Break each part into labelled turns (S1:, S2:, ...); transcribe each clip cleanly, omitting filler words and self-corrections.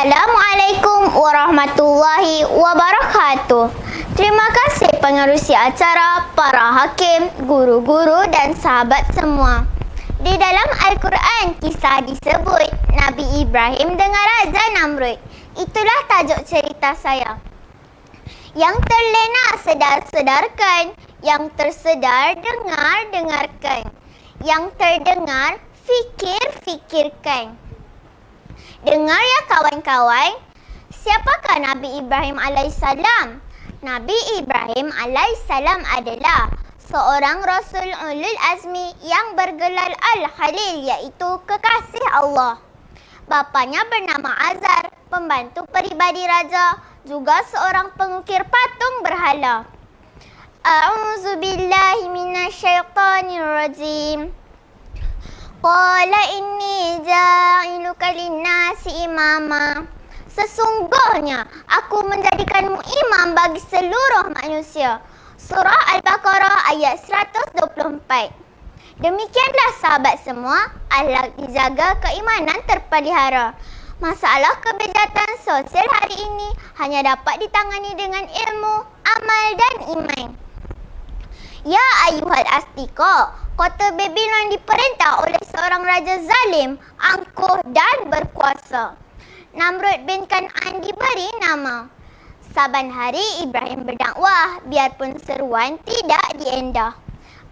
S1: Assalamualaikum warahmatullahi wabarakatuh. Terima kasih pengerusi acara, para hakim, guru-guru dan sahabat semua. Di dalam Al-Quran, kisah disebut Nabi Ibrahim dengan Raja Namrud. Itulah tajuk cerita saya. Yang terlena sedar-sedarkan, yang tersedar dengar-dengarkan, yang terdengar fikir-fikirkan. Dengar ya kawan-kawan, siapakah Nabi Ibrahim alaihissalam? Nabi Ibrahim alaihissalam adalah seorang Rasul Ulul Azmi yang bergelar Al-Khalil, iaitu kekasih Allah. Bapanya bernama Azar, pembantu peribadi raja, juga seorang pengukir patung berhala. A'udzubillahi minasyaitonirrajim. Qala inni ja'iluka linnasi imama. Sesungguhnya aku menjadikanmu imam bagi seluruh manusia. Surah Al-Baqarah ayat 124. Demikianlah sahabat semua, ahlak dijaga, keimanan terpelihara. Masalah kebejatan sosial hari ini hanya dapat ditangani dengan ilmu, amal dan iman. Ya ayuhal asdiqa, kota Babylon diperintah oleh seorang raja zalim, angkuh dan berkuasa. Namrud bin Kan'an diberi nama. Saban hari Ibrahim berdakwah, biarpun seruan tidak diendah.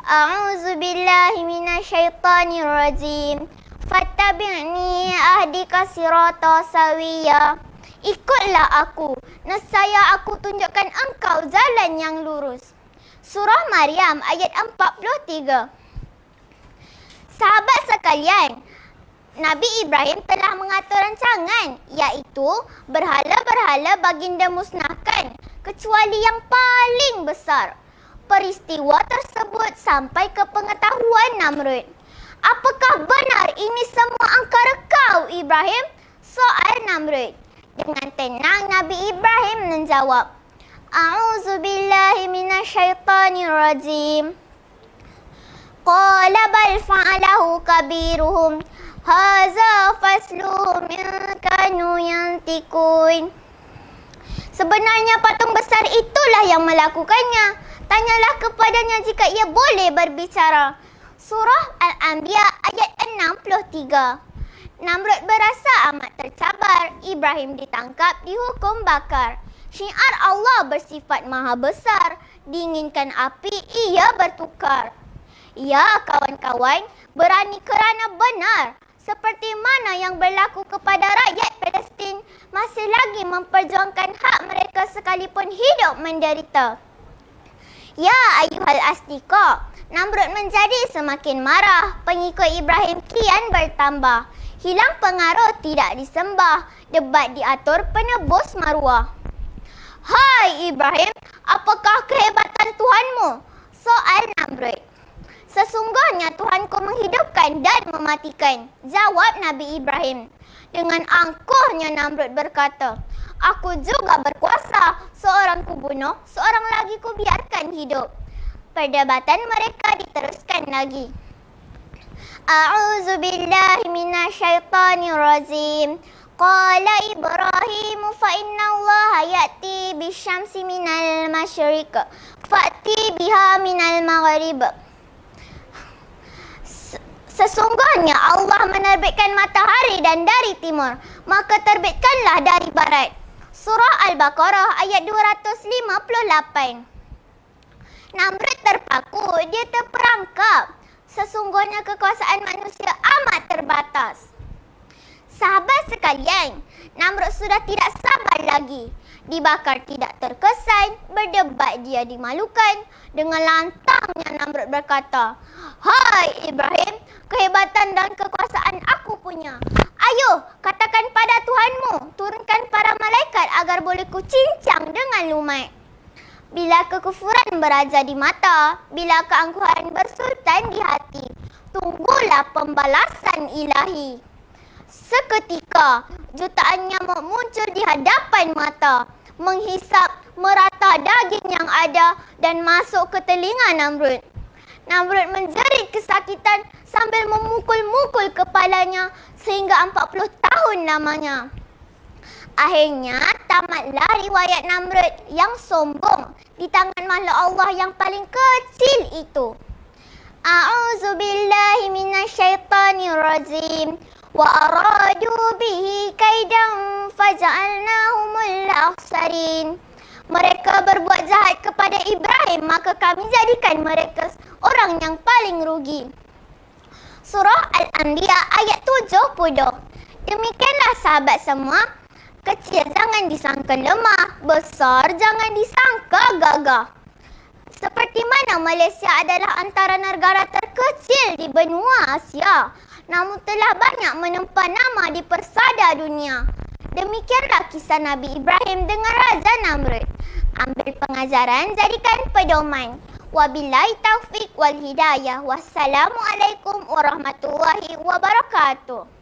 S1: A'udzubillahi minasyaitonirrajim. Fattabi'ni ahdika sirata sawiyya. Ikutlah aku, nescaya aku tunjukkan engkau jalan yang lurus. Surah Maryam ayat 43. Sahabat sekalian, Nabi Ibrahim telah mengatur rancangan, iaitu berhala-berhala baginda musnahkan, kecuali yang paling besar. Peristiwa tersebut sampai ke pengetahuan Namrud. Apakah benar ini semua angkara kau, Ibrahim? Soal Namrud. Dengan tenang Nabi Ibrahim menjawab, A'udzubillahi minasyaitonirrajim. Qala bal fa'alahu kabiruhum haza fasluhum in kanu yantikun. Sebenarnya patung besar itulah yang melakukannya. Tanyalah kepadanya jika ia boleh berbicara. Surah Al-Anbiya ayat 63. Namrud berasa amat tercabar. Ibrahim ditangkap, dihukum bakar. Syiar Allah bersifat maha besar. Diinginkan api, ia bertukar. Ya kawan-kawan, berani kerana benar. Seperti mana yang berlaku kepada rakyat Palestin, masih lagi memperjuangkan hak mereka sekalipun hidup menderita. Ya ayuhal asdiqa, Namrud menjadi semakin marah. Pengikut Ibrahim kian bertambah. Hilang pengaruh, tidak disembah. Debat diatur, penebus maruah. Hai Ibrahim, apakah kehebatan Tuhanmu? Soal Namrud. Sesungguhnya Tuhanku menghidupkan dan mematikan, jawab Nabi Ibrahim. Dengan angkuhnya Namrud berkata, aku juga berkuasa, seorang ku bunuh, seorang lagi ku biarkan hidup. Perdebatan mereka diteruskan lagi. A'udzubillahi minasyaitonirrajim. Qala Ibrahim fa inna Allah ya'ti bisyamsi minal masyriq fa'ti biha minal maghrib. Sesungguhnya Allah menerbitkan matahari dan dari timur, maka terbitkanlah dari barat. Surah Al-Baqarah ayat 258. Namrud terpaku, dia terperangkap. Sesungguhnya kekuasaan manusia amat terbatas. Sahabat sekalian, Namrud sudah tidak sabar lagi. Dibakar tidak terkesan, berdebat dia dimalukan. Dengan lantangnya Namrud berkata, hai Ibrahim, kehebatan dan kekuasaan aku punya. Ayo, katakan pada Tuhanmu, turunkan para malaikat agar boleh kucincang dengan lumat. Bila kekufuran beraja di mata, bila keangkuhan bersultan di hati, tunggulah pembalasan ilahi. Seketika, jutaan nyamuk muncul di hadapan mata, menghisap merata daging yang ada dan masuk ke telinga Namrud. Namrud menjerit kesakitan sambil memukul-mukul kepalanya sehingga 40 tahun lamanya. Akhirnya tamatlah riwayat Namrud yang sombong di tangan makhluk Allah yang paling kecil itu. A'udzu billahi minasyaitonir rajim. Wa aradu bihi kaidan faja'alnahumul akhsarin. Mereka berbuat jahat kepada Ibrahim, maka kami jadikan mereka orang yang paling rugi. Surah Al-Anbiya ayat 70. Demikianlah sahabat semua, kecil jangan disangka lemah, besar jangan disangka gagah. Seperti mana Malaysia adalah antara negara terkecil di benua Asia, namun telah banyak menempah nama di persada dunia. Demikianlah kisah Nabi Ibrahim dengan Raja Namrud. Ambil pengajaran, jadikan pedoman. Wabillahi taufik wal hidayah. Wassalamualaikum warahmatullahi wabarakatuh.